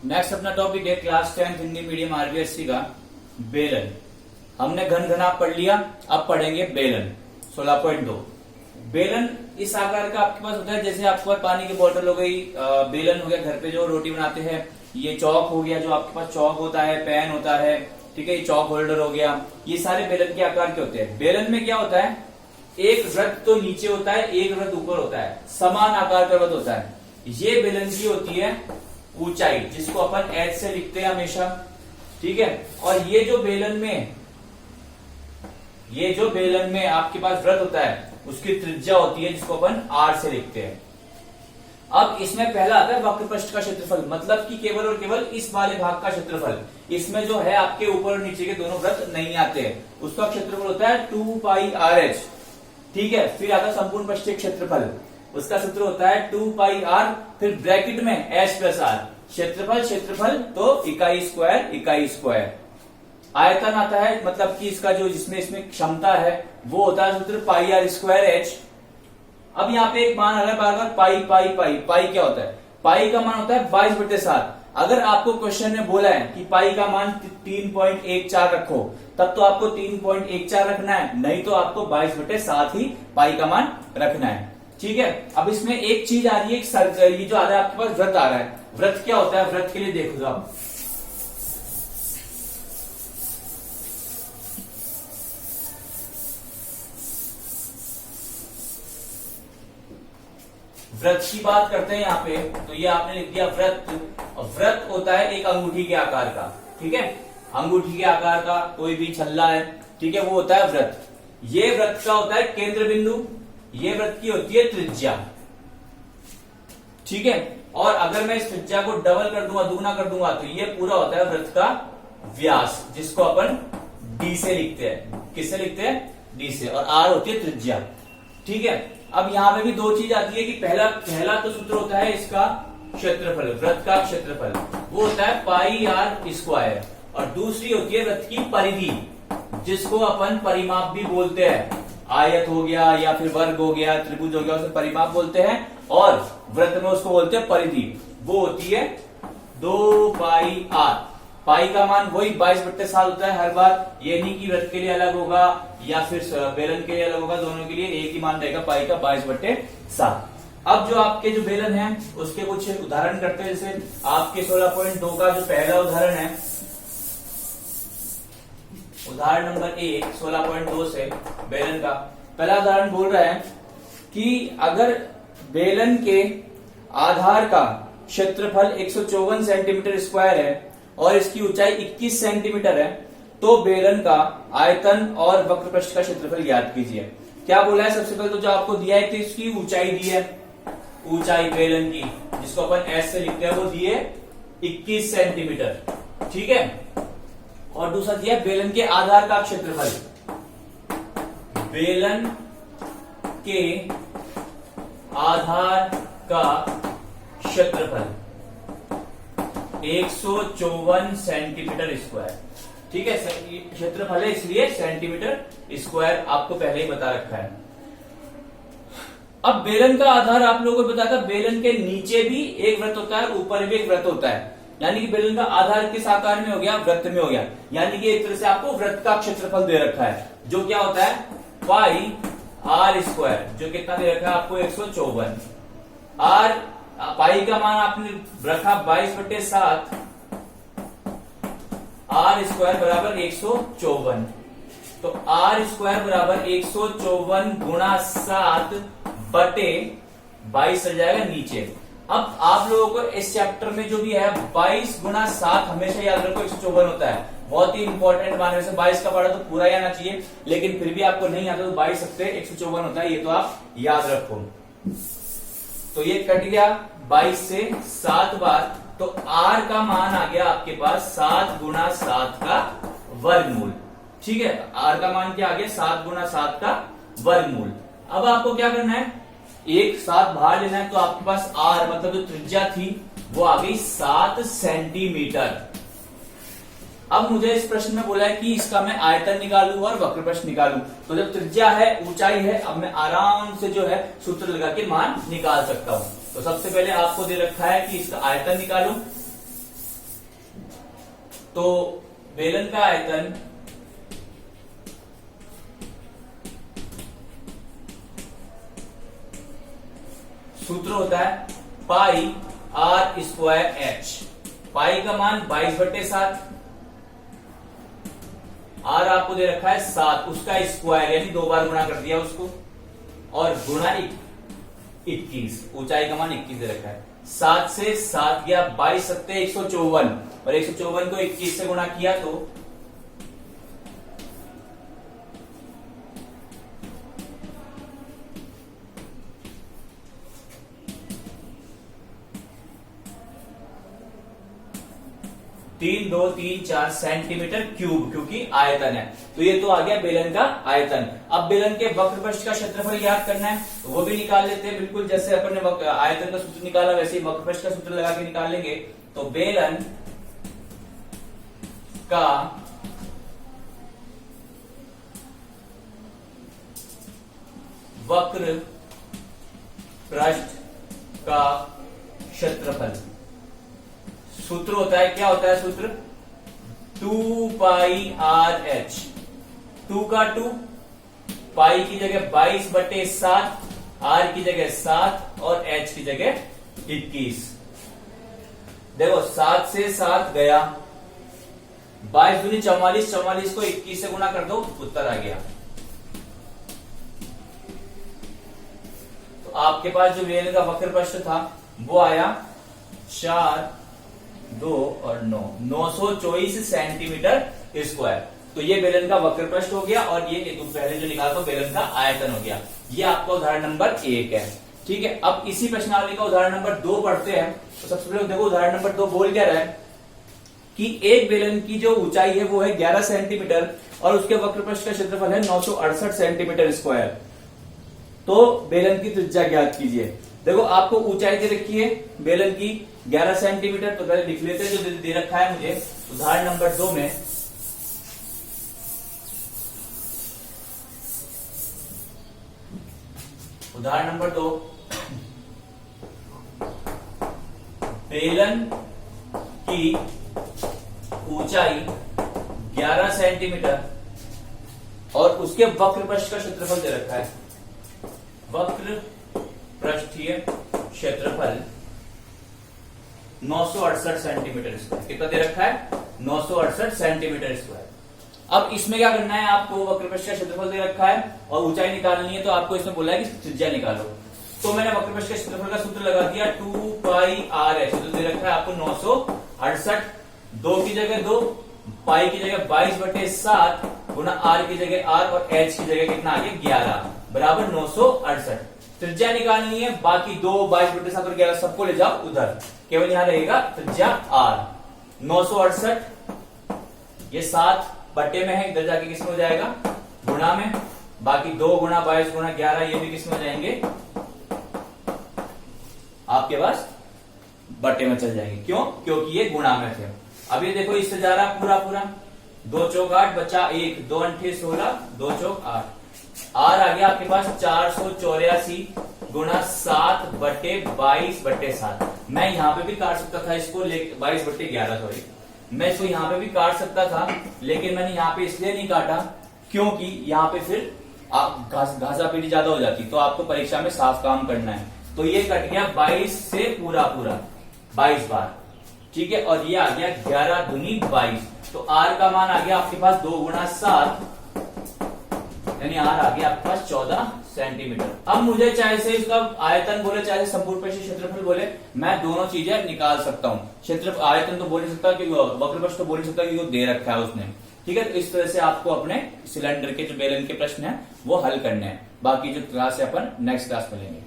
Next अपना topic है class 10 Hindi medium RBSC का बेलन। हमने घन घनाभ पढ़ लिया, अब पढ़ेंगे बेलन 16.2। बेलन इस आकार का आपके पास होता है, जैसे आपके पास पानी की बोतल हो गई, बेलन हो गया घर पे जो रोटी बनाते हैं, ये चौक हो गया जो आपके पास चौक होता है, पैन होता है, ठीक है, ये चौक होल्डर हो गया, ये सारे बेलन के आकार के होते हैं। बेलन में क्या होता है, एक वृत्त तो नीचे होता है, एक वृत्त ऊपर होता है, समान आकार का वृत्त होता है। ये बेलन की होती है ऊंचाई, जिसको अपन h से लिखते हैं हमेशा, ठीक है। और ये जो बेलन में आपके पास वृत्त होता है उसकी त्रिज्या होती है, जिसको अपन r से लिखते हैं। अब इसमें पहला आता है वक्रपृष्ठ का क्षेत्रफल, मतलब कि केवल और केवल इस वाले भाग का क्षेत्रफल। इसमें जो है आपके ऊपर और नीचे के दोनों वृत्त नहीं आते हैं, उसका क्षेत्रफल होता है 2πrh, ठीक है। फिर आता है संपूर्ण पृष्ठीय क्षेत्रफल, उसका सूत्र होता है 2πr, फिर ब्रैकेट में h प्लस r। क्षेत्रफल तो इकाई स्क्वायर। आयतन आता है, मतलब कि इसका जो इसमें क्षमता है वो होता है सूत्र πr²h। अब यहाँ पे एक मान आ रहा है बार बार पाई क्या होता है, पाई का मान होता है 22/7। अगर आपको क्वेश्चन में बोला है कि पाई का मान 3.14 रखो, तब तो आपको 3.14 रखना है, नहीं तो आपको 22/7 ही पाई का मान रखना है, ठीक है। अब इसमें एक चीज आ रही है, ये जो आ रहा है आपके पास वृत्त आ रहा है। वृत्त क्या होता है, वृत्त के लिए देखो आप, वृत्त की बात करते हैं यहाँ पे, तो ये आपने लिख दिया वृत्त। और वृत्त होता है एक अंगूठी के आकार का, ठीक है, अंगूठी के आकार का कोई भी छल्ला है, ठीक है, वो होता है वृत्त। ये वृत्त का होता है केंद्र बिंदु, ये वृत्त की होती है त्रिज्या, ठीक है। और अगर मैं इस त्रिज्या को डबल कर दूंगा, दुगना कर दूंगा, तो ये पूरा होता है वृत्त का व्यास, जिसको अपन d से लिखते हैं। किससे लिखते हैं, d से। और r होती है त्रिज्या, ठीक है। अब यहां पे भी दो चीज आती है कि पहला तो सूत्र होता है इसका क्षेत्रफल, वृत्त का क्षेत्रफल, वो होता है πr²। और दूसरी होती है वृत्त की परिधि, जिसको अपन परिमाप भी बोलते हैं। आयत हो गया या फिर वर्ग हो गया, त्रिभुज हो गया, उसे परिमाप बोलते हैं। और वृत्त में उसको बोलते हैं परिधि, वो होती है 2πr। पाई का मान वही 22/7 होता है हर बार, ये नहीं कि वृत्त के लिए अलग होगा या फिर बेलन के लिए अलग होगा, दोनों के लिए एक ही मान रहेगा पाई का 22/7। अब जो आपके जो बेलन है उसके कुछ उदाहरण करते हैं। जैसे आपके 16.2 का जो पहला उदाहरण है, उदाहरण नंबर 1 16.2 से बेलन का पहला उदाहरण बोल रहा है कि अगर बेलन के आधार का क्षेत्रफल 154 सेंटीमीटर स्क्वायर है और इसकी ऊंचाई 21 सेंटीमीटर है, तो बेलन का आयतन और वक्रपृष्ठ का क्षेत्रफल ज्ञात कीजिए। क्या बोला है, सबसे पहले तो जो आपको दिया है कि इसकी ऊंचाई दी है, ऊंचाई बेलन की, जिसको अपन s से लिखते हैं, वो दी है 21 सेंटीमीटर, ठीक है। और दूसरा दिया है बेलन के आधार का क्षेत्रफल, बेलन के आधार का क्षेत्रफल 154 सेंटीमीटर स्क्वायर, ठीक है। क्षेत्रफल है इसलिए सेंटीमीटर स्क्वायर आपको पहले ही बता रखा है। अब बेलन का आधार आप लोगों को बताया था, बेलन के नीचे भी एक वृत्त होता है, ऊपर भी एक वृत्त होता है, यानी कि बेलन का आधार किस आकार में हो गया, वृत्त में हो गया। यानी कि एक तरह से आपको वृत्त का क्षेत्रफल दे रखा है, जो क्या होता है πr², जो कितना दे रखा है आपको 154। r पाई का मान आपने रखा 22/7, r² बराबर 154, तो r² बराबर 154 गुणा 7 बटे 22 चल जाएगा नीचे। अब आप लोगों को इस चैप्टर में जो भी है 22 गुणा 7 हमेशा याद रखो 154 होता है, बहुत ही इंपॉर्टेंट मान। वैसे 22 का पढ़ा तो पूरा ही आना चाहिए, लेकिन फिर भी आपको नहीं आता तो 22 सकते 154 होता है, ये तो आप याद रखो। तो ये कट गया 22 से 7 बार, तो r का मान आ गया आपके पास 7 गुणा 7 का वर्गमूल, ठीक है। r का मान क्या आ गया, 7 गुणा 7 का वर्गमूल। अब आपको क्या करना है, एक 7 बाहर लेना है, तो आपके पास r मतलब जो त्रिज्या थी वो आ गई 7 सेंटीमीटर। अब मुझे इस प्रश्न में बोला है कि इसका मैं आयतन निकालूं और वक्रपृष्ठ निकालूं, तो जब त्रिज्या है, ऊंचाई है, अब मैं आराम से जो है सूत्र लगा के मान निकाल सकता हूं। तो सबसे पहले आपको दे रखा है कि इसका आयतन निकालूं, तो बेलन का आयतन सूत्र होता है पाई आर स्क्वायर एच। पाई का मान 22/7, आर आपको दे रखा है 7, उसका स्क्वायर यानी 2 बार गुणा कर दिया उसको, और गुणा 21, ऊंचाई का मान 21 दे रखा है। 7 से 7 गया 22 सत्ते 154, और 154 को 21 से गुणा किया तो 3234 सेंटीमीटर क्यूब, क्योंकि आयतन है। तो ये तो आ गया बेलन का आयतन। अब बेलन के वक्रपृष्ठ का क्षेत्रफल याद करना है, तो वो भी निकाल लेते हैं। बिल्कुल जैसे अपन ने आयतन का सूत्र निकाला वैसे ही वक्रपृष्ठ का सूत्र लगा के निकालेंगे। तो बेलन का वक्र पृष्ठ का क्षेत्रफल, सूत्र होता है, क्या होता है सूत्र, 2 पाई आर एच। 2 का 2, पाई की जगह 22/7, आर की जगह 7 और एच की जगह 21। देखो 7 से 7 गया, 22 दूनी 44, 44 को 21 से गुणा कर दो, उत्तर आ गया। तो आपके पास जो बेलन का वक्र पृष्ठ था वो आया 4, 2 और 9, 924 सेंटीमीटर स्क्वायर। तो ये बेलन का वक्र पृष्ठ हो गया, और ये पहले जो निकाला था बेलन का आयतन हो गया। ये आपका उदाहरण नंबर 1 है। ठीक है, अब इसी प्रश्नावली का उदाहरण नंबर 2 पढ़ते हैं। तो सबसे पहले देखो उदाहरण नंबर 2 बोल क्या रहा है कि एक बेलन की जो ऊंचाई है वो है 11 सेंटीमीटर और उसके वक्र पृष्ठ का क्षेत्रफल है 968 सेंटीमीटर स्क्वायर। तो बेलन की त्रिज्या ज्ञात कीजिए। देखो आपको ऊंचाई दे रखी है बेलन की 11 सेंटीमीटर, तो पहले लिख लेते हैं जो दे रखा है मुझे उदाहरण नंबर 2 में। उदाहरण नंबर 2, बेलन की ऊंचाई 11 सेंटीमीटर और उसके वक्र पृष्ठ का क्षेत्रफल दे रखा है। वक्र पृष्ठीय क्षेत्रफल 968 सेंटीमीटर स्क्वायर। कितना दे रखा है, 968 सेंटीमीटर स्क्वायर। अब इसमें क्या करना है, आपको वक्र पृष्ठ का क्षेत्रफल दे रखा है और ऊंचाई निकालनी है, तो आपको इसमें बोला है कि त्रिज्या निकालो। तो मैंने वक्र पृष्ठ के क्षेत्रफल का सूत्र लगा दिया 2 पाई आर एच। तो दे रखा है आपको 968, 2 की जगह 2, पाई की जगह 22/7 गुना आर की जगह आर और एच की जगह कितना आ गया 11 बराबर 968। त्रिज्या निकालनी है, बाकी 2, 22/7 और 11 सबको ले जाओ उधर, केवल यहां रहेगा त्रिज्या आर। 968 ये 7 बट्टे में है, इधर जाके किसमें हो जाएगा गुणा में, बाकी 2 गुणा 22 गुणा 11 ये भी किसमें हो जाएंगे आपके पास बट्टे में चल जाएंगे। क्यों, क्योंकि ये गुणा में थे। अब ये देखो इससे जा रहा पूरा पूरा, 2 चौक 8 बचा 1, 2 अंठे 16, 2 चौक 8। आर आ गया आपके पास 484 गुणा 7/22/7। मैं यहां पे भी काट सकता था इसको, 22/11 सॉरी, मैं इसको यहां पे भी काट सकता था, लेकिन मैंने यहां पे इसलिए नहीं काटा क्योंकि यहां पे फिर घासा पीटी ज्यादा हो जाती, तो आपको परीक्षा में साफ काम करना है। तो ये कट गया 22 से पूरा पूरा 22 बार, ठीक है, और ये आ गया 11 दूनी 22। तो आर का मान आ गया आपके पास 2 गुणा 7 यानी आर आ गया आपके पास 14 सेंटीमीटर। अब मुझे चाहे से इसका आयतन बोले चाहे संपूर्ण पृष्ठ क्षेत्रफल बोले, मैं दोनों चीजें निकाल सकता हूं। क्षेत्र आयतन तो बोल नहीं सकता, वक्र पृष्ठ तो बोल नहीं सकता कि वो दे रखा है उसने, ठीक है। तो इस तरह से आपको अपने सिलेंडर के जो बेलन के प्रश्न है वो हल करने हैं। बाकी जो क्लास है अपन नेक्स्ट क्लास में लेंगे।